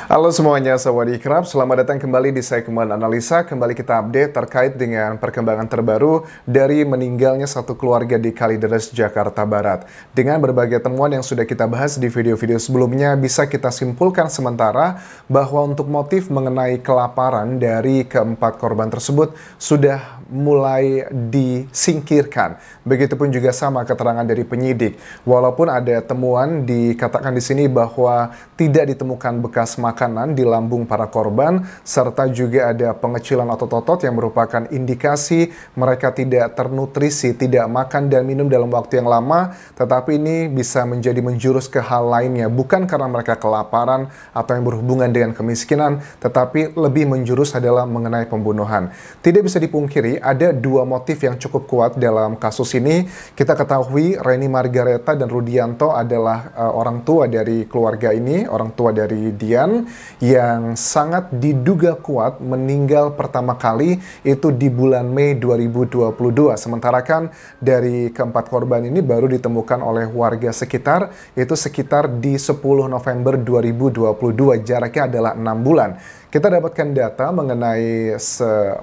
Halo semuanya, Sawadee-krap. Selamat datang kembali di segmen analisa. Kembali kita update terkait dengan perkembangan terbaru dari meninggalnya satu keluarga di Kalideres, Jakarta Barat. Dengan berbagai temuan yang sudah kita bahas di video-video sebelumnya, bisa kita simpulkan sementara bahwa untuk motif mengenai kelaparan dari keempat korban tersebut sudah mulai disingkirkan. Begitupun juga sama keterangan dari penyidik. Walaupun ada temuan dikatakan di sini bahwa tidak ditemukan bekas makanan di lambung para korban, serta juga ada pengecilan otot-otot yang merupakan indikasi mereka tidak ternutrisi, tidak makan dan minum dalam waktu yang lama, tetapi ini bisa menjadi menjurus ke hal lainnya, bukan karena mereka kelaparan atau yang berhubungan dengan kemiskinan, tetapi lebih menjurus adalah mengenai pembunuhan. Tidak bisa dipungkiri, ada dua motif yang cukup kuat dalam kasus ini. Kita ketahui Reni Margareta dan Rudianto adalah orang tua dari keluarga ini, orang tua dari Dian, yang sangat diduga kuat meninggal pertama kali itu di bulan Mei 2022. Sementara kan dari keempat korban ini baru ditemukan oleh warga sekitar, itu sekitar di 10 November 2022, jaraknya adalah 6 bulan. Kita dapatkan data mengenai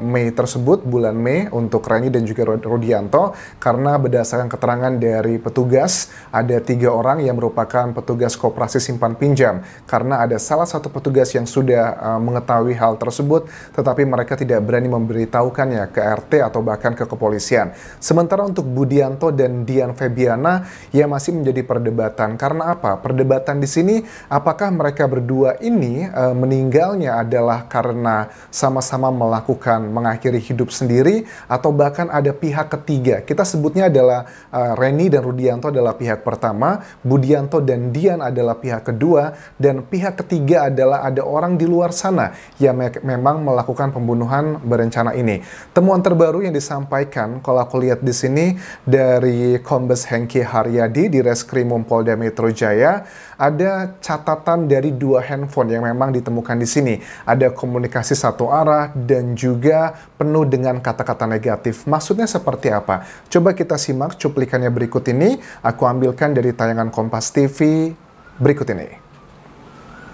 Mei tersebut, bulan Mei untuk Reni dan juga Rudianto, karena berdasarkan keterangan dari petugas, ada 3 orang yang merupakan petugas koperasi simpan pinjam. Karena ada salah satu petugas yang sudah mengetahui hal tersebut, tetapi mereka tidak berani memberitahukannya ke RT atau bahkan ke kepolisian. Sementara untuk Budianto dan Dian Febiana, ya masih menjadi perdebatan. Karena apa? Perdebatan di sini, apakah mereka berdua ini meninggalnya adalah karena sama-sama melakukan mengakhiri hidup sendiri atau bahkan ada pihak ketiga. Kita sebutnya adalah Reni dan Rudianto adalah pihak pertama, Budianto dan Dian adalah pihak kedua, dan pihak ketiga adalah ada orang di luar sana yang memang melakukan pembunuhan berencana ini. Temuan terbaru yang disampaikan kalau aku lihat di sini dari Kombes Hengki Haryadi di Reskrimum Polda Metro Jaya, ada catatan dari 2 handphone yang memang ditemukan di sini. Ada komunikasi satu arah dan juga penuh dengan kata-kata negatif. Maksudnya seperti apa? Coba kita simak cuplikannya berikut ini. Aku ambilkan dari tayangan Kompas TV berikut ini.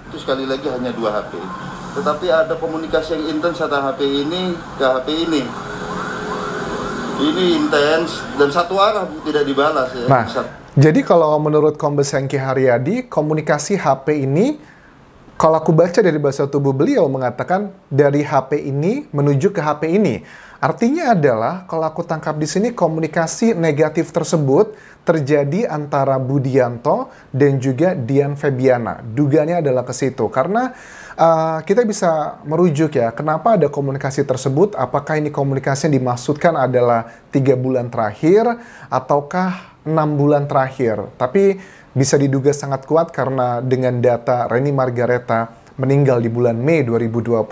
Itu sekali lagi hanya 2 HP. Tetapi ada komunikasi yang intens antara HP ini ke HP ini. Ini intens dan satu arah, tidak dibalas ya. Nah, jadi kalau menurut Kombes Hengki Haryadi, komunikasi HP ini, kalau aku baca dari bahasa tubuh beliau mengatakan dari HP ini menuju ke HP ini. Artinya adalah kalau aku tangkap di sini komunikasi negatif tersebut terjadi antara Budianto dan juga Dian Febiana. Dugaannya adalah ke situ karena kita bisa merujuk ya kenapa ada komunikasi tersebut. Apakah ini komunikasi yang dimaksudkan adalah 3 bulan terakhir ataukah 6 bulan terakhir? Tapi bisa diduga sangat kuat karena dengan data Reni Margareta meninggal di bulan Mei 2022,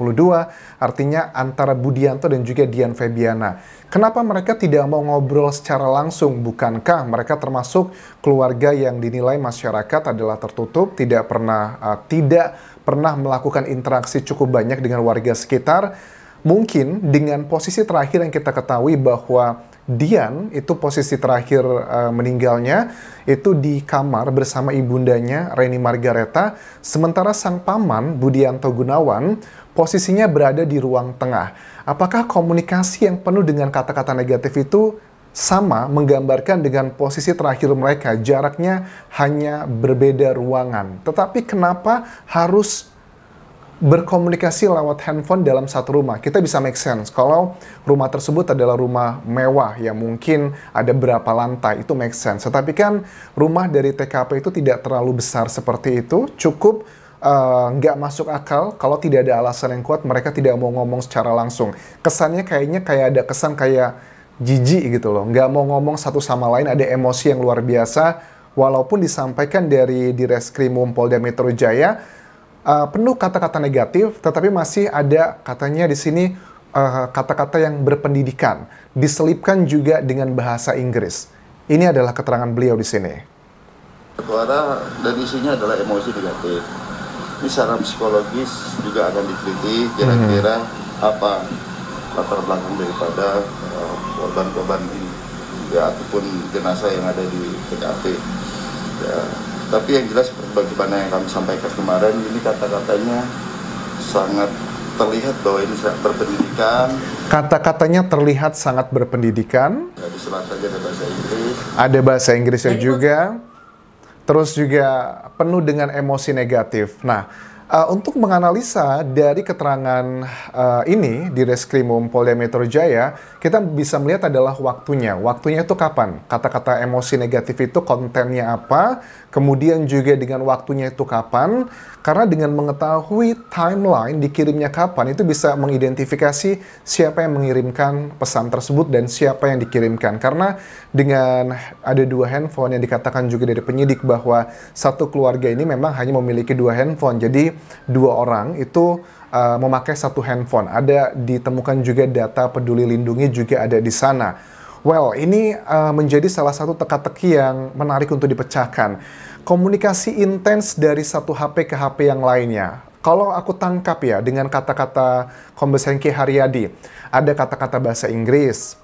artinya antara Budianto dan juga Dian Febiana. Kenapa mereka tidak mau ngobrol secara langsung? Bukankah mereka termasuk keluarga yang dinilai masyarakat adalah tertutup, tidak pernah melakukan interaksi cukup banyak dengan warga sekitar? Mungkin dengan posisi terakhir yang kita ketahui bahwa Dian itu posisi terakhir meninggalnya itu di kamar bersama ibundanya Reni Margareta, sementara sang paman Budianto Gunawan posisinya berada di ruang tengah. Apakah komunikasi yang penuh dengan kata-kata negatif itu sama menggambarkan dengan posisi terakhir mereka, jaraknya hanya berbeda ruangan, tetapi kenapa harus berkomunikasi lewat handphone dalam satu rumah? Kita bisa make sense kalau rumah tersebut adalah rumah mewah yang mungkin ada berapa lantai, itu make sense. Tetapi kan rumah dari TKP itu tidak terlalu besar seperti itu, cukup nggak masuk akal kalau tidak ada alasan yang kuat mereka tidak mau ngomong secara langsung. Kesannya kayaknya kayak ada kesan kayak jijik gitu loh, nggak mau ngomong satu sama lain, ada emosi yang luar biasa. Walaupun disampaikan dari Reskrimum Polda Metro Jaya penuh kata-kata negatif, tetapi masih ada katanya di sini kata-kata yang berpendidikan, diselipkan juga dengan bahasa Inggris. Ini adalah keterangan beliau di sini. Suara dan isinya adalah emosi negatif. Ini secara psikologis juga akan diteliti kira-kira apa latar belakang daripada korban-korban ini, ya, ataupun jenazah yang ada di TKP. Ya, Tapi yang jelas bagaimana yang kami sampaikan kemarin, ini kata-katanya sangat terlihat bahwa ini sangat berpendidikan. Kata-katanya terlihat sangat berpendidikan. Ya, di selatan ada bahasa Inggris. Ada bahasa Inggrisnya juga. Terus juga penuh dengan emosi negatif. Nah, untuk menganalisa dari keterangan ini di Reskrimum Polda Metro Jaya, kita bisa melihat adalah waktunya. Waktunya itu kapan? Kata-kata emosi negatif itu kontennya apa? Kemudian juga dengan waktunya itu kapan? Karena dengan mengetahui timeline dikirimnya kapan, itu bisa mengidentifikasi siapa yang mengirimkan pesan tersebut dan siapa yang dikirimkan. Karena dengan ada 2 handphone yang dikatakan juga dari penyidik bahwa satu keluarga ini memang hanya memiliki 2 handphone. Jadi 2 orang itu memakai 1 handphone. Ada ditemukan juga data peduli lindungi juga ada di sana. Well, ini menjadi salah satu teka-teki yang menarik untuk dipecahkan. Komunikasi intens dari satu HP ke HP yang lainnya. Kalau aku tangkap ya dengan kata-kata Kombes Hengki Haryadi, ada kata-kata bahasa Inggris,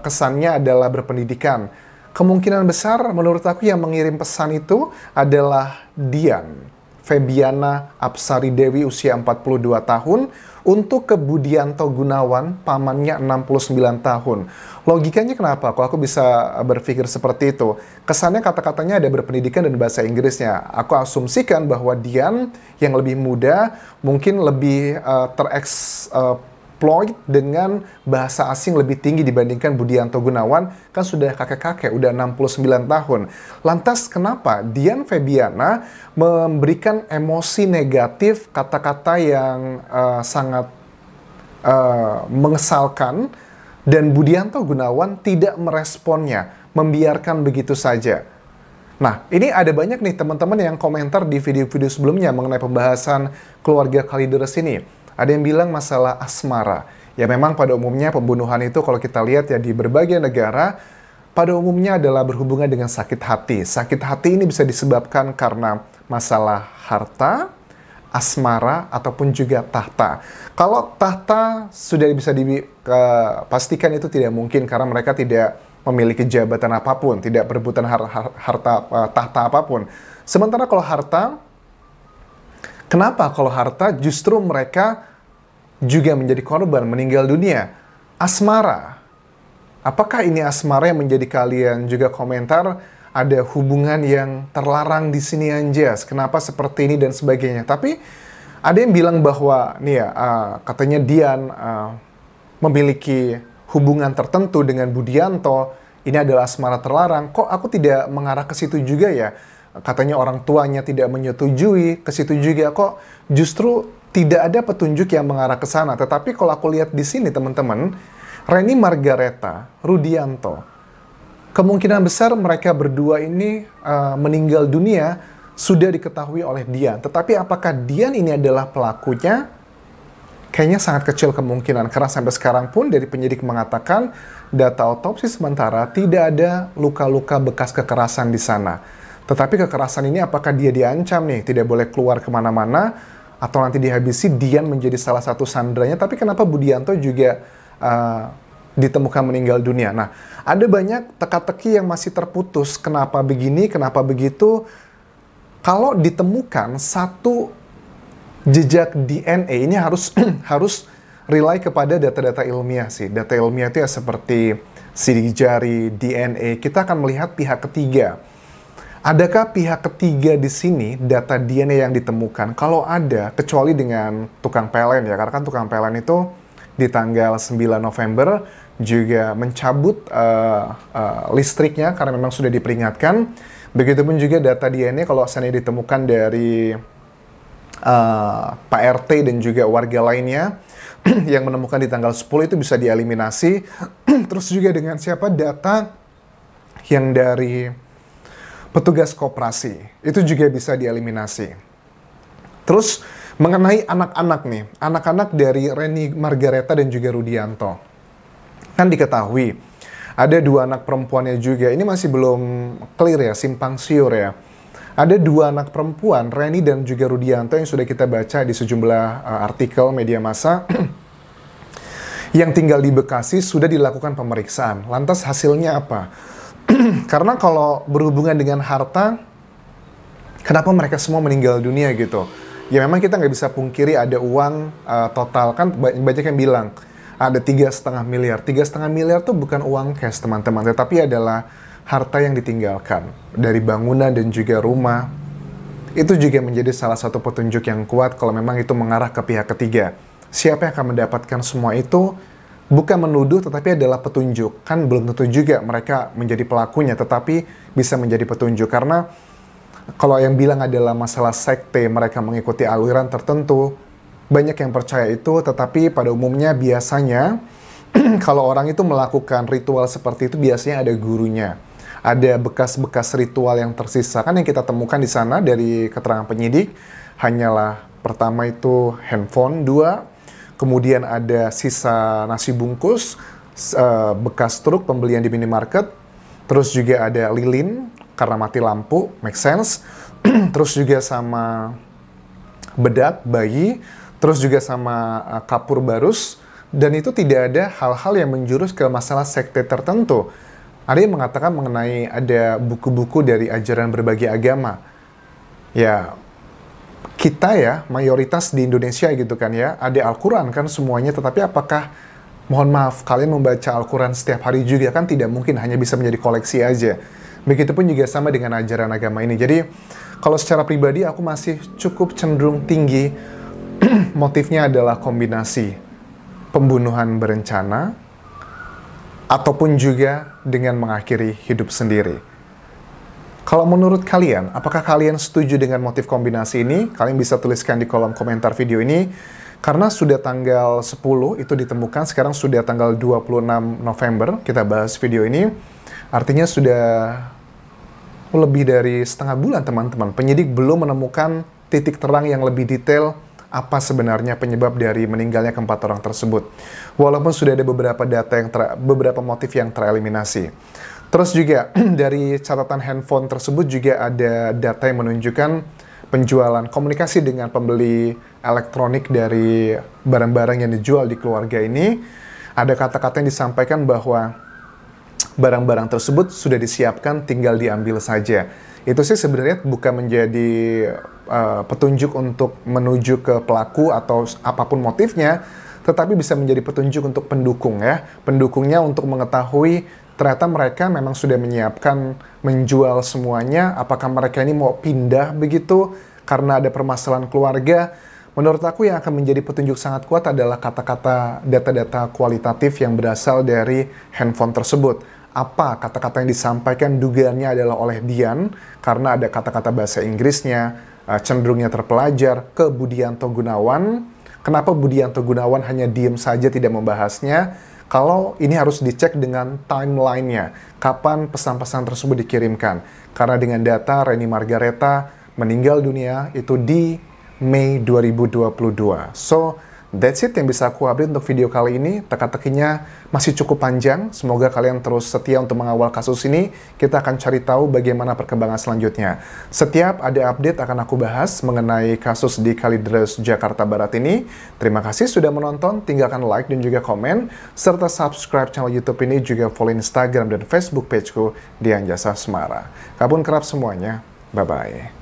kesannya adalah berpendidikan. Kemungkinan besar menurut aku yang mengirim pesan itu adalah Dian Febiana Apsari Dewi usia 42 tahun untuk ke Budianto Gunawan, pamannya 69 tahun. Logikanya kenapa? Kok aku bisa berpikir seperti itu? Kesannya kata-katanya ada berpendidikan dan bahasa Inggrisnya. Aku asumsikan bahwa Dian yang lebih muda mungkin lebih tereksploit dengan bahasa asing lebih tinggi dibandingkan Budianto Gunawan, kan sudah kakek-kakek, udah 69 tahun. Lantas kenapa Dian Febiana memberikan emosi negatif, kata-kata yang sangat mengesalkan, dan Budianto Gunawan tidak meresponnya, membiarkan begitu saja? Nah, ini ada banyak nih teman-teman yang komentar di video-video sebelumnya mengenai pembahasan keluarga Kalideres ini. Ada yang bilang masalah asmara. Ya memang pada umumnya pembunuhan itu kalau kita lihat ya di berbagai negara, pada umumnya adalah berhubungan dengan sakit hati. Sakit hati ini bisa disebabkan karena masalah harta, asmara, ataupun juga tahta. Kalau tahta sudah bisa dipastikan itu tidak mungkin karena mereka tidak memiliki jabatan apapun, tidak berebutan tahta apapun. Sementara kalau harta, kenapa kalau harta justru mereka juga menjadi korban, meninggal dunia? Asmara. Apakah ini asmara yang menjadi kalian juga komentar? Ada hubungan yang terlarang di sini Anjas, kenapa seperti ini dan sebagainya. Tapi ada yang bilang bahwa nih ya, katanya Dian memiliki hubungan tertentu dengan Budianto, ini adalah asmara terlarang. Kok aku tidak mengarah ke situ juga ya? Katanya orang tuanya tidak menyetujui ke situ juga. Kok justru tidak ada petunjuk yang mengarah ke sana. Tetapi kalau aku lihat di sini teman-teman, Reni Margareta, Rudianto, kemungkinan besar mereka berdua ini meninggal dunia sudah diketahui oleh Dian. Tetapi apakah Dian ini adalah pelakunya? Kayaknya sangat kecil kemungkinan. Karena sampai sekarang pun dari penyidik mengatakan data otopsi sementara tidak ada luka-luka bekas kekerasan di sana. Tetapi kekerasan ini apakah dia diancam nih? Tidak boleh keluar kemana-mana atau nanti dihabisi, Dian menjadi salah satu sandranya. Tapi kenapa Budianto juga ditemukan meninggal dunia? Nah, ada banyak teka-teki yang masih terputus. Kenapa begini, kenapa begitu? Kalau ditemukan satu jejak DNA, ini harus rely kepada data-data ilmiah sih. Data ilmiah itu ya seperti sidik jari, DNA. Kita akan melihat pihak ketiga. Adakah pihak ketiga di sini data DNA yang ditemukan? Kalau ada, kecuali dengan tukang PLN ya. Karena kan tukang PLN itu di tanggal 9 November juga mencabut listriknya karena memang sudah diperingatkan. Begitupun juga data DNA kalau seandainya ditemukan dari Pak RT dan juga warga lainnya yang menemukan di tanggal 10 itu bisa dieliminasi. Terus juga dengan siapa data yang dari petugas koperasi itu juga bisa dieliminasi. Terus mengenai anak-anak nih, anak-anak dari Reni Margareta dan juga Rudianto, kan diketahui ada 2 anak perempuannya juga. Ini masih belum clear ya, simpang siur ya. Ada 2 anak perempuan, Reni dan juga Rudianto, yang sudah kita baca di sejumlah artikel media massa yang tinggal di Bekasi sudah dilakukan pemeriksaan. Lantas hasilnya apa? Karena kalau berhubungan dengan harta, kenapa mereka semua meninggal dunia gitu? Ya memang kita nggak bisa pungkiri ada uang total, kan banyak yang bilang ada 3,5 miliar. 3,5 miliar tuh bukan uang cash teman-teman, tetapi adalah harta yang ditinggalkan dari bangunan dan juga rumah. Itu juga menjadi salah satu petunjuk yang kuat kalau memang itu mengarah ke pihak ketiga. Siapa yang akan mendapatkan semua itu? Bukan menuduh, tetapi adalah petunjuk. Kan belum tentu juga mereka menjadi pelakunya, tetapi bisa menjadi petunjuk. Karena kalau yang bilang adalah masalah sekte, mereka mengikuti aliran tertentu, banyak yang percaya itu, tetapi pada umumnya biasanya, kalau orang itu melakukan ritual seperti itu, biasanya ada gurunya. Ada bekas-bekas ritual yang tersisa. Kan yang kita temukan di sana dari keterangan penyidik, hanyalah pertama itu handphone, 2, kemudian ada sisa nasi bungkus, bekas truk pembelian di minimarket, terus juga ada lilin karena mati lampu, make sense, terus juga sama bedak bayi, terus juga sama kapur barus, dan itu tidak ada hal-hal yang menjurus ke masalah sekte tertentu. Ada yang mengatakan mengenai ada buku-buku dari ajaran berbagai agama. Ya, kita ya, mayoritas di Indonesia gitu kan ya, ada Al-Quran kan semuanya, tetapi apakah, mohon maaf, kalian membaca Al-Quran setiap hari juga kan tidak mungkin hanya bisa menjadi koleksi aja. Begitupun juga sama dengan ajaran agama ini. Jadi, kalau secara pribadi aku masih cukup cenderung tinggi, motifnya adalah kombinasi pembunuhan berencana, ataupun juga dengan mengakhiri hidup sendiri. Kalau menurut kalian, apakah kalian setuju dengan motif kombinasi ini? Kalian bisa tuliskan di kolom komentar video ini. Karena sudah tanggal 10 itu ditemukan, sekarang sudah tanggal 26 November, kita bahas video ini. Artinya sudah lebih dari setengah bulan teman-teman. Penyidik belum menemukan titik terang yang lebih detail apa sebenarnya penyebab dari meninggalnya keempat orang tersebut. Walaupun sudah ada beberapa data beberapa motif yang tereliminasi. Terus juga dari catatan handphone tersebut juga ada data yang menunjukkan penjualan komunikasi dengan pembeli elektronik dari barang-barang yang dijual di keluarga ini. Ada kata-kata yang disampaikan bahwa barang-barang tersebut sudah disiapkan, tinggal diambil saja. Itu sih sebenarnya bukan menjadi petunjuk untuk menuju ke pelaku atau apapun motifnya, tetapi bisa menjadi petunjuk untuk pendukung ya. Pendukungnya untuk mengetahui ternyata mereka memang sudah menyiapkan menjual semuanya. Apakah mereka ini mau pindah begitu karena ada permasalahan keluarga? Menurut aku yang akan menjadi petunjuk sangat kuat adalah kata-kata, data-data kualitatif yang berasal dari handphone tersebut. Apa kata-kata yang disampaikan dugaannya adalah oleh Dian, karena ada kata-kata bahasa Inggrisnya, cenderungnya terpelajar, ke Budianto Gunawan. Kenapa Budianto Gunawan hanya diem saja tidak membahasnya? Kalau ini harus dicek dengan timeline-nya, kapan pesan-pesan tersebut dikirimkan. Karena dengan data Reni Margareta meninggal dunia itu di Mei 2022. So, that's it yang bisa aku update untuk video kali ini. Teka-tekinya masih cukup panjang. Semoga kalian terus setia untuk mengawal kasus ini. Kita akan cari tahu bagaimana perkembangan selanjutnya. Setiap ada update akan aku bahas mengenai kasus di Kalideres, Jakarta Barat ini. Terima kasih sudah menonton. Tinggalkan like dan juga komen. Serta subscribe channel YouTube ini, juga follow Instagram dan Facebook pageku Dian Jasa Semara. Kabun kerap semuanya. Bye-bye.